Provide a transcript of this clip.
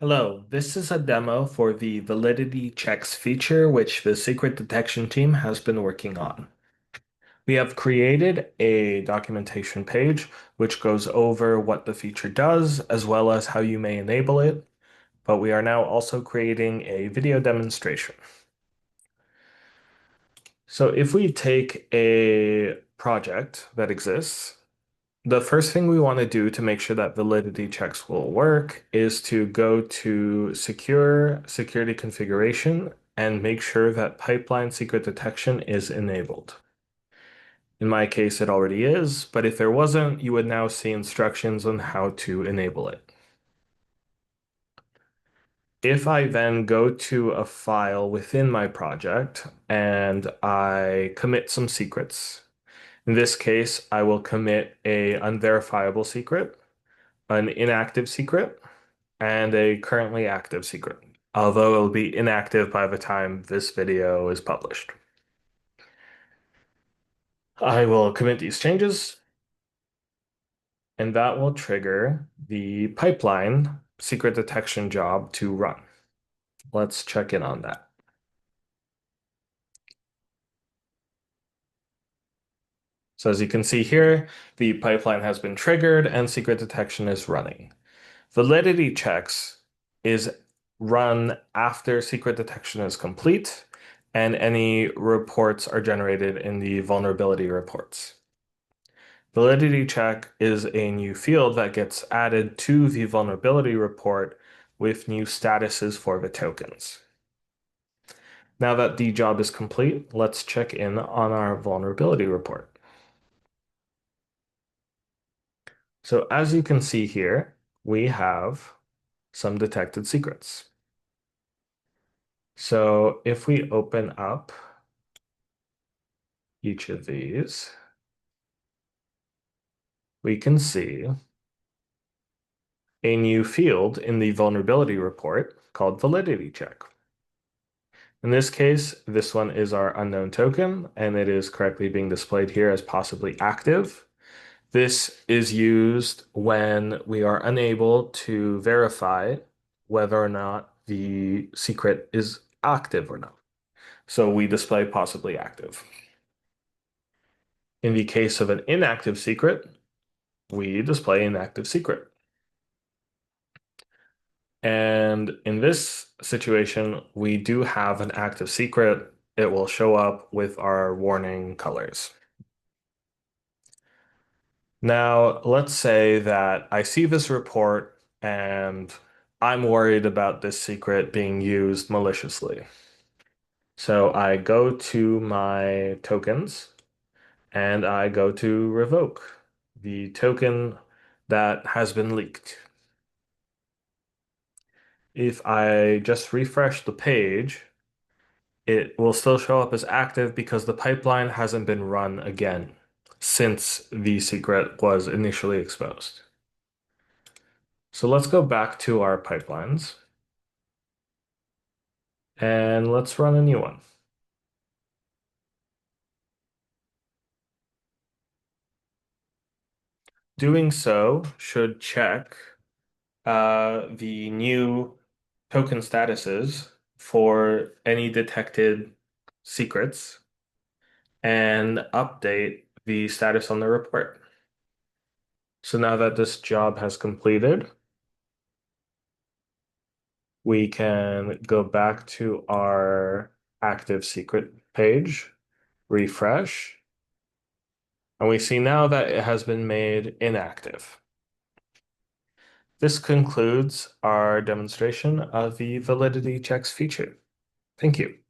Hello, this is a demo for the Validity Checks feature, which the secret detection team has been working on. We have created a documentation page which goes over what the feature does, as well as how you may enable it, but we are now also creating a video demonstration. So if we take a project that exists, the first thing we want to do to make sure that validity checks will work is to go to Secure Security Configuration and make sure that pipeline secret detection is enabled. In my case, it already is, but if there wasn't, you would now see instructions on how to enable it. If I then go to a file within my project and I commit some secrets, in this case, I will commit a unverifiable secret, an inactive secret, and a currently active secret, although it'll be inactive by the time this video is published. I will commit these changes, and that will trigger the pipeline secret detection job to run. Let's check in on that. So as you can see here, the pipeline has been triggered and secret detection is running. Validity checks is run after secret detection is complete and any reports are generated in the vulnerability reports. Validity check is a new field that gets added to the vulnerability report with new statuses for the tokens. Now that the job is complete, let's check in on our vulnerability report. So as you can see here, we have some detected secrets. So if we open up each of these, we can see a new field in the vulnerability report called validity check. In this case, this one is our unknown token, and it is correctly being displayed here as possibly active. This is used when we are unable to verify whether or not the secret is active or not. So we display possibly active. In the case of an inactive secret, we display inactive secret. And in this situation, we do have an active secret. It will show up with our warning colors. Now, let's say that I see this report and I'm worried about this secret being used maliciously. So I go to my tokens and I go to revoke the token that has been leaked. If I just refresh the page, it will still show up as active because the pipeline hasn't been run again since the secret was initially exposed. So let's go back to our pipelines and let's run a new one. Doing so should check the new token statuses for any detected secrets and update the status on the report. So now that this job has completed, we can go back to our active secret page, refresh, and we see now that it has been made inactive. This concludes our demonstration of the validity checks feature. Thank you.